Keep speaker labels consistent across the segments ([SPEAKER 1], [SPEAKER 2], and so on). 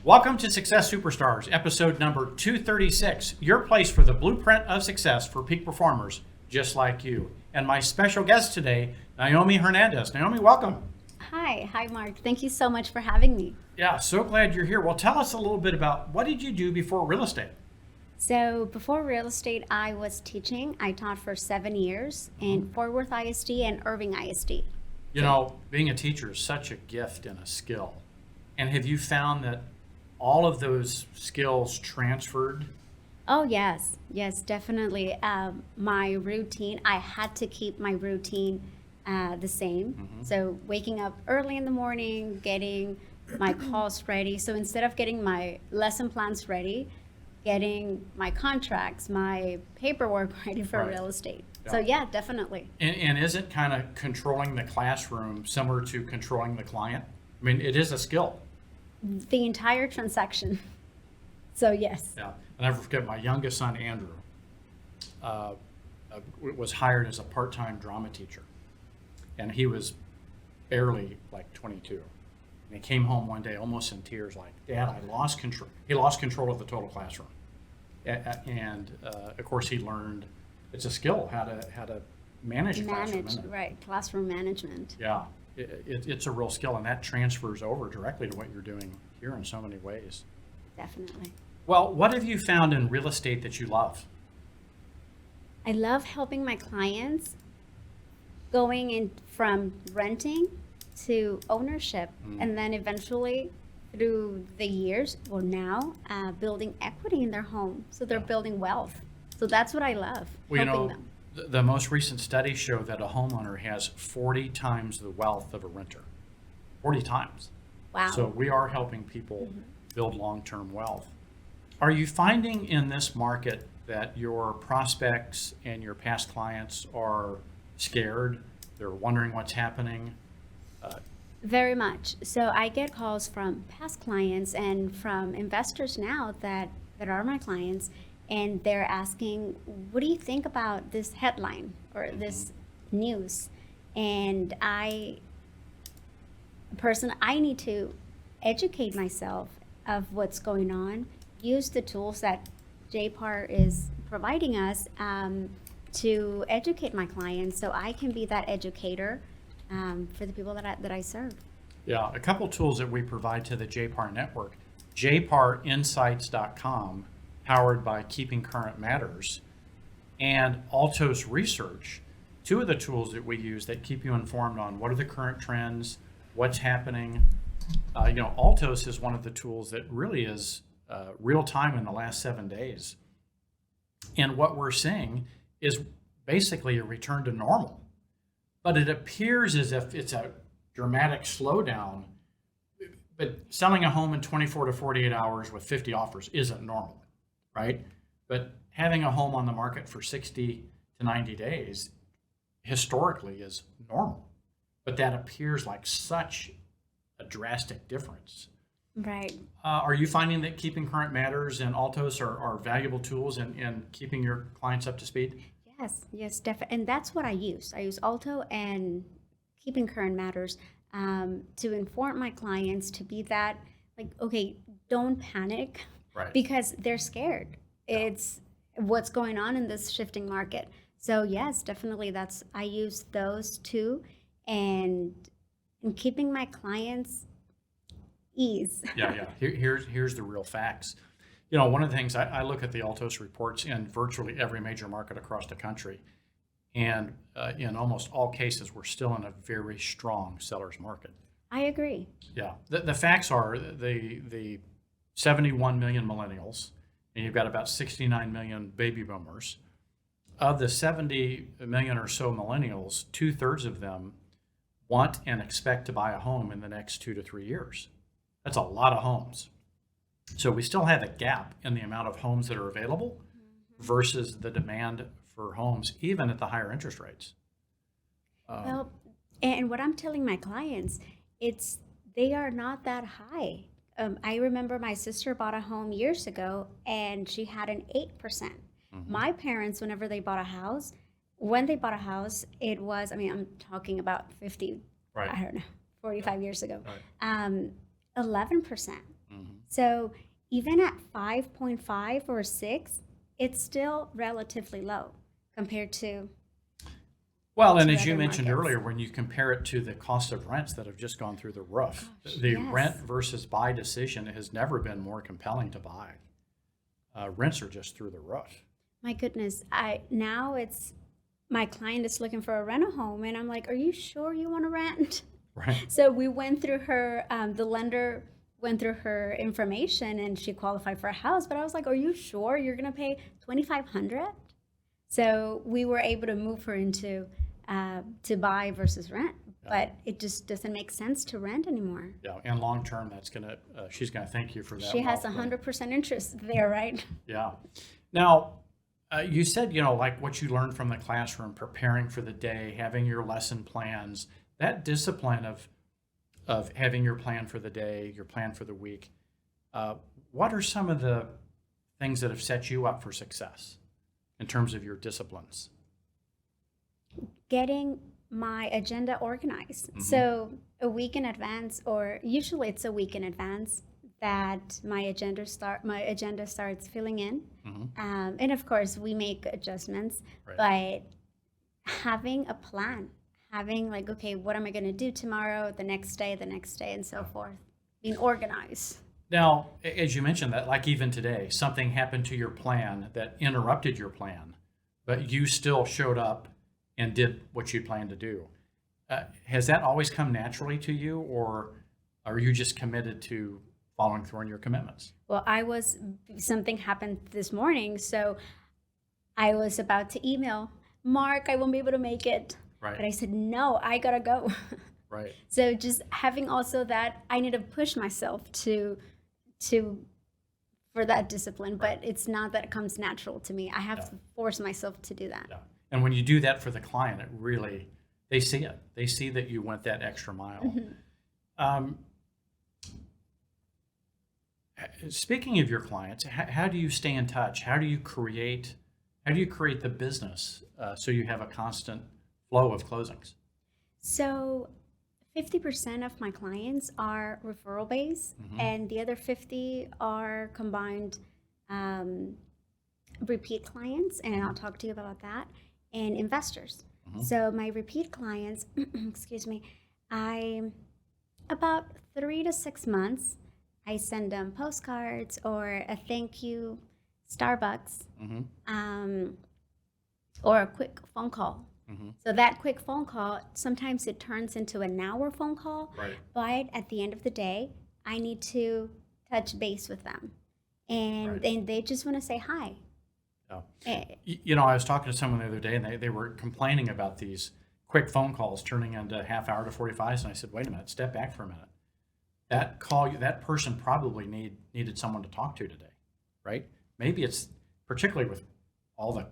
[SPEAKER 1] Welcome to Success Superstars, episode number 236, your place for the blueprint of success for peak performers just like you. And my special guest today, Noemi Hernandez. Naomi, welcome.
[SPEAKER 2] Hi, Mark. Thank you so much for having me.
[SPEAKER 1] Yeah, so glad you're here. Well, tell us a little bit about what did you do before real estate?
[SPEAKER 2] So before real estate, I was teaching. I taught for 7 years in Fort Worth ISD and Irving ISD.
[SPEAKER 1] You know, being a teacher is such a gift and a skill. And have you found that all of those skills transferred?
[SPEAKER 2] Oh, yes, definitely. My routine, I had to keep my routine the same. So waking up early in the morning, getting my calls ready. So instead of getting my lesson plans ready, getting my contracts, my paperwork ready for real estate.
[SPEAKER 1] Yeah.
[SPEAKER 2] So yeah, definitely.
[SPEAKER 1] And is it kind of controlling the classroom similar to controlling the client? I mean, it is a skill.
[SPEAKER 2] The entire transaction. So yes.
[SPEAKER 1] Yeah, and I never forget my youngest son, Andrew, was hired as a part-time drama teacher. And he was barely like 22. And he came home one day almost in tears like, Dad, I lost control. He lost control of the total classroom. And of course he learned, it's a skill, how to manage a classroom.
[SPEAKER 2] Right, classroom management.
[SPEAKER 1] Yeah, it's a real skill, and that transfers over directly to what you're doing here in so many ways.
[SPEAKER 2] Definitely.
[SPEAKER 1] Well, what have you found in real estate that you love?
[SPEAKER 2] I love helping my clients going in from renting to ownership, and then eventually through the years, or now, building equity in their home. So they're building wealth. So that's what I love,
[SPEAKER 1] Well,
[SPEAKER 2] helping them.
[SPEAKER 1] The most recent studies show that a homeowner has 40 times the wealth of a renter. 40 times.
[SPEAKER 2] Wow.
[SPEAKER 1] So we are helping people build long-term wealth. Are you finding in this market that your prospects and your past clients are scared? They're wondering what's happening?
[SPEAKER 2] Very much. So I get calls from past clients and from investors now that are my clients, and they're asking, what do you think about this headline or this news? And I need to educate myself of what's going on, use the tools that JPAR is providing us to educate my clients so I can be that educator for the people that I serve.
[SPEAKER 1] Yeah, a couple tools that we provide to the JPAR network, jparinsights.com, powered by Keeping Current Matters, and Altos Research, two of the tools that we use that keep you informed on what are the current trends, what's happening. Altos is one of the tools that really is real time in the last 7 days. And what we're seeing is basically a return to normal. But it appears as if it's a dramatic slowdown. But selling a home in 24 to 48 hours with 50 offers isn't normal, right? But having a home on the market for 60 to 90 days historically is normal. But that appears like such a drastic difference.
[SPEAKER 2] Right.
[SPEAKER 1] Are you finding that Keeping Current Matters and Altos are valuable tools in keeping your clients up to speed?
[SPEAKER 2] Yes, definitely. And that's what I use. I use Alto and Keeping Current Matters to inform my clients, to be that, like, okay, don't panic,
[SPEAKER 1] Right.
[SPEAKER 2] because they're scared. It's what's going on in this shifting market. So yes, definitely I use those two and keeping my clients ease.
[SPEAKER 1] Yeah. Here's the real facts. One of the things I look at the Altos reports in virtually every major market across the country, and in almost all cases, we're still in a very strong seller's market.
[SPEAKER 2] I agree.
[SPEAKER 1] Yeah, the facts are the 71 million millennials, and you've got about 69 million baby boomers. Of the 70 million or so millennials, 2/3 of them want and expect to buy a home in the next 2 to 3 years. That's a lot of homes. So we still have a gap in the amount of homes that are available versus the demand for homes, even at the higher interest rates.
[SPEAKER 2] Well, and what I'm telling my clients, they are not that high. I remember my sister bought a home years ago, and she had an 8%. My parents, whenever they bought a house, it was, I'm talking about 50,
[SPEAKER 1] Right.
[SPEAKER 2] I don't know, 45 years ago,
[SPEAKER 1] Right.
[SPEAKER 2] 11%. So even at 5.5 or 6, it's still relatively low compared to
[SPEAKER 1] Well, and
[SPEAKER 2] to
[SPEAKER 1] as you
[SPEAKER 2] other
[SPEAKER 1] mentioned
[SPEAKER 2] markets.
[SPEAKER 1] earlier, when you compare it to the cost of rents that have just gone through the roof,
[SPEAKER 2] Gosh,
[SPEAKER 1] the
[SPEAKER 2] yes.
[SPEAKER 1] rent versus buy decision has never been more compelling to buy. Rents are just through the roof.
[SPEAKER 2] My goodness, now it's my client is looking for a rental home, and I'm like, "Are you sure you want to rent?"
[SPEAKER 1] Right.
[SPEAKER 2] So we went through her. The lender went through her information, and she qualified for a house. But I was like, "Are you sure you're gonna pay $2,500?" So we were able to move her into to buy versus rent, but it just doesn't make sense to rent anymore.
[SPEAKER 1] Yeah, and long term, she's gonna thank you for that.
[SPEAKER 2] She has
[SPEAKER 1] wealth, but-
[SPEAKER 2] 100% interest there, right?
[SPEAKER 1] Yeah. Now, you said, like what you learned from the classroom, preparing for the day, having your lesson plans, that discipline of having your plan for the day, your plan for the week. What are some of the things that have set you up for success in terms of your disciplines?
[SPEAKER 2] Getting my agenda organized.
[SPEAKER 1] Mm-hmm.
[SPEAKER 2] So a week in advance, or usually it's a week in advance, that my agenda starts filling in.
[SPEAKER 1] Mm-hmm.
[SPEAKER 2] And of course, we make adjustments,
[SPEAKER 1] Right.
[SPEAKER 2] but having a plan, having like, okay, what am I going to do tomorrow, the next day, and so forth, being organized.
[SPEAKER 1] Now, as you mentioned that, like even today, something happened to your plan that interrupted your plan, but you still showed up and did what you planned to do. Has that always come naturally to you, or are you just committed to following through on your commitments?
[SPEAKER 2] Well, something happened this morning, so I was about to email Mark, I won't be able to make it.
[SPEAKER 1] Right.
[SPEAKER 2] But I said, no, I gotta go.
[SPEAKER 1] Right.
[SPEAKER 2] So just having also that, I need to push myself for that discipline, but it's not that it comes natural to me. I have to force myself to do that.
[SPEAKER 1] Yeah. And when you do that for the client, they see it. They see that you went that extra mile.
[SPEAKER 2] Mm-hmm.
[SPEAKER 1] Speaking of your clients, how do you stay in touch? How do you create the business so you have a constant flow of closings?
[SPEAKER 2] So 50% of my clients are referral based, and the other 50 are combined repeat clients, and I'll talk to you about that, and investors. So my repeat clients, excuse me, about 3 to 6 months, I send them postcards or a thank you, Starbucks, or a quick phone call. So that quick phone call, sometimes it turns into an hour phone call,
[SPEAKER 1] Right.
[SPEAKER 2] but at the end of the day, I need to touch base with them. And they just want to say hi.
[SPEAKER 1] Yeah. I was talking to someone the other day, and they were complaining about these quick phone calls turning into half hour to 45. And I said, wait a minute, step back for a minute. That person probably needed someone to talk to today, right? Maybe it's particularly with all the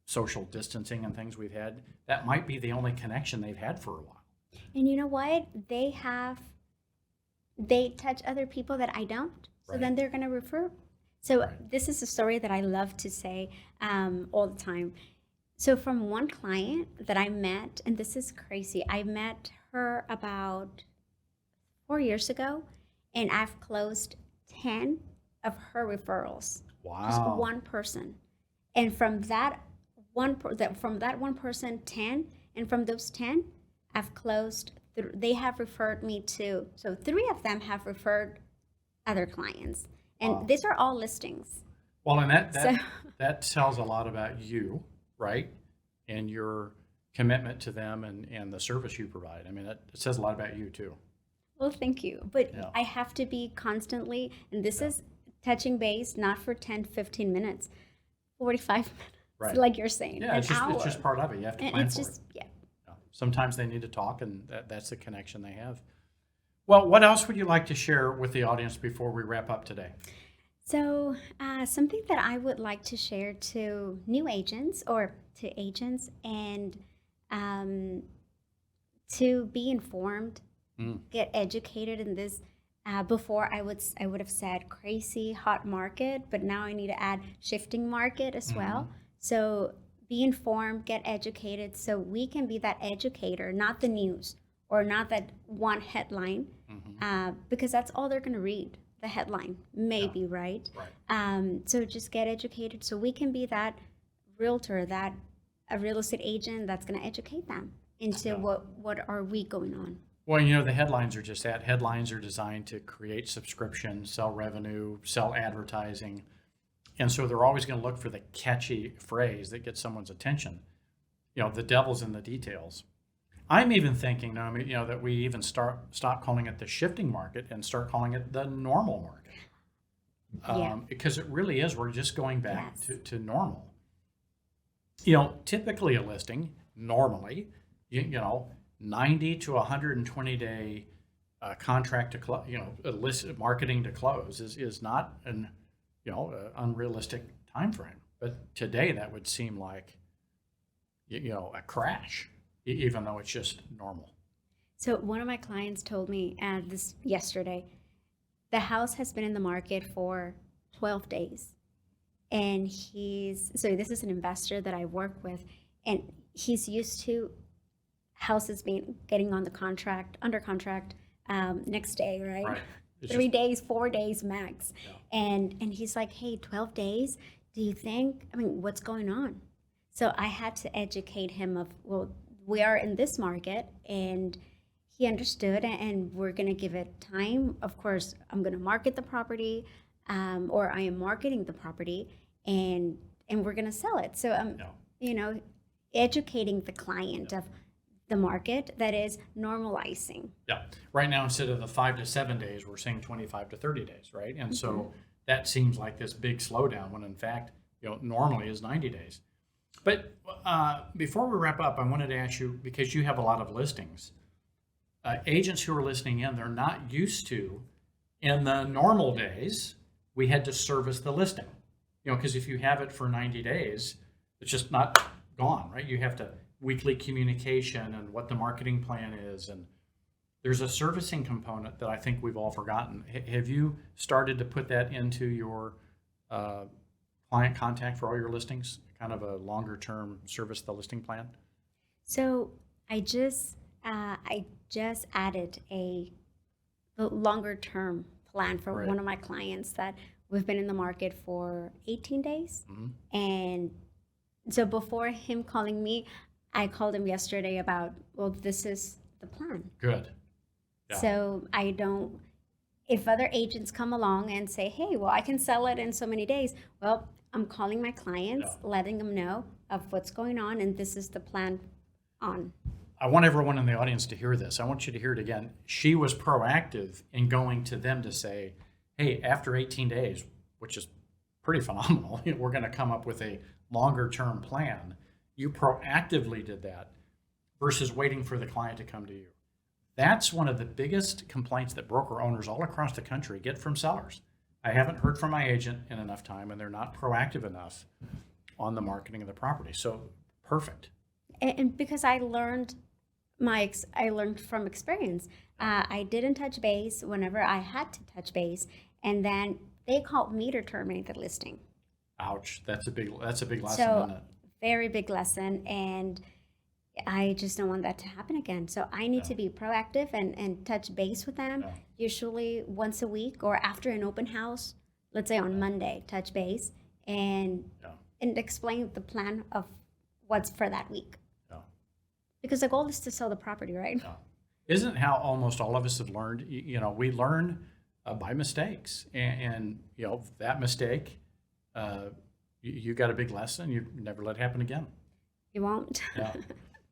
[SPEAKER 1] social distancing and things we've had, that might be the only connection they've had for a while.
[SPEAKER 2] And you know what? They touch other people that I don't. So then they're going to refer. So this is a story that I love to say all the time. So from one client that I met, and this is crazy, I met her about 4 years ago, and I've closed 10 of her referrals.
[SPEAKER 1] Wow.
[SPEAKER 2] Just one person. And from that one person, 10, and from those 10, I've closed, they have referred me to, so 3 of them have referred other clients. And these are all listings.
[SPEAKER 1] Well, and that tells a lot about you, right? And your commitment to them and the service you provide. I mean, it says a lot about you too.
[SPEAKER 2] Well, thank you. But I have to be constantly, and this is touching base, not for 10, 15 minutes, 45 minutes, like you're saying.
[SPEAKER 1] Yeah, it's just part of it. You have to plan for it.
[SPEAKER 2] Yeah.
[SPEAKER 1] Sometimes they need to talk, and that's the connection they have. Well, what else would you like to share with the audience before we wrap up today?
[SPEAKER 2] So something that I would like to share to new agents or to agents, and to be informed, get educated in this. Before I would have said crazy hot market, but now I need to add shifting market as well. So be informed, get educated, so we can be that educator, not the news or not that one headline, because that's all they're going to read. the headline, maybe, right? So just get educated so we can be that realtor, that a real estate agent that's going to educate them into what are we going on.
[SPEAKER 1] Well, you know, the headlines are just that. Headlines are designed to create subscription, sell revenue, sell advertising. And so they're always going to look for the catchy phrase that gets someone's attention. You know, the devil's in the details. I'm even thinking, Naomi, you know, that we even stop calling it the shifting market and start calling it the normal market. Because it really is. We're just going back to normal. You know, typically a listing, normally, you know, 90 to 120 day contract to close, you know, marketing to close is not an, you know, unrealistic time frame. But today that would seem like, you know, a crash, even though it's just normal.
[SPEAKER 2] So one of my clients told me this yesterday, the house has been in the market for 12 days. And so this is an investor that I work with, and he's used to houses getting on the contract, under contract next day, right? 3 days, 4 days max. Yeah. And he's like, hey, 12 days, do you think, I mean, what's going on? So I had to educate him of, well, we are in this market, and he understood, and we're going to give it time. Of course, I'm going to market the property, or I am marketing the property, and we're going to sell it. So I'm, you know, educating the client of the market that is normalizing. Yeah.
[SPEAKER 1] Right now, instead of the 5 to 7 days, we're saying 25 to 30 days, right? And so that seems like this big slowdown when in fact, you know, normally is 90 days. But before we wrap up, I wanted to ask you, because you have a lot of listings, agents who are listening in, they're not used to, in the normal days, we had to service the listing. You know, because if you have it for 90 days, it's just not gone, right? You have to weekly communication and what the marketing plan is. And there's a servicing component that I think we've all forgotten. Have you started to put that into your client contact for all your listings, kind of a longer term service the listing plan?
[SPEAKER 2] So I just added the longer term plan for one of my clients that we've been in the market for 18 days. And so before him calling me, I called him yesterday about, well, this is the plan.
[SPEAKER 1] Good. Yeah.
[SPEAKER 2] So if other agents come along and say, hey, well, I can sell it in so many days. Well, I'm calling my clients, letting them know of what's going on, and this is the plan on.
[SPEAKER 1] I want everyone in the audience to hear this. I want you to hear it again. She was proactive in going to them to say, hey, after 18 days, which is pretty phenomenal, we're going to come up with a longer term plan. You proactively did that versus waiting for the client to come to you. That's one of the biggest complaints that broker owners all across the country get from sellers. I haven't heard from my agent in enough time, and they're not proactive enough on the marketing of the property. So perfect.
[SPEAKER 2] And because I learned from experience. I didn't touch base whenever I had to touch base, and then they called me to terminate the listing.
[SPEAKER 1] Ouch! That's a big lesson,
[SPEAKER 2] so,
[SPEAKER 1] isn't it?
[SPEAKER 2] Very big lesson, and I just don't want that to happen again. So I need to be proactive and touch base with them, usually once a week or after an open house. Let's say on Monday, touch base and explain the plan of what's for that week. Because the goal is to sell the property, right?
[SPEAKER 1] Isn't how almost all of us have learned? You know, we learn by mistakes, and you know that mistake. You got a big lesson. You never let it happen again.
[SPEAKER 2] You won't.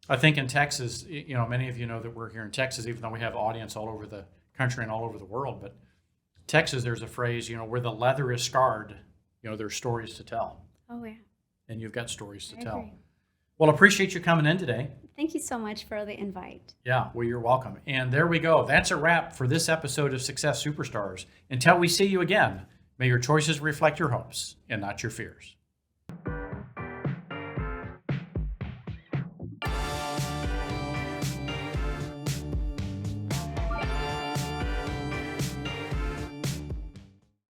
[SPEAKER 1] I think in Texas, you know, many of you know that we're here in Texas, even though we have audience all over the country and all over the world. But Texas, there's a phrase, you know, where the leather is scarred, you know, there's stories to tell.
[SPEAKER 2] Oh, yeah.
[SPEAKER 1] And you've got stories to
[SPEAKER 2] I
[SPEAKER 1] tell.
[SPEAKER 2] agree.
[SPEAKER 1] Well, appreciate you coming in today.
[SPEAKER 2] Thank you so much for the invite.
[SPEAKER 1] Yeah, well, you're welcome. And there we go. That's a wrap for this episode of Success Superstars. Until we see you again, may your choices reflect your hopes and not your fears.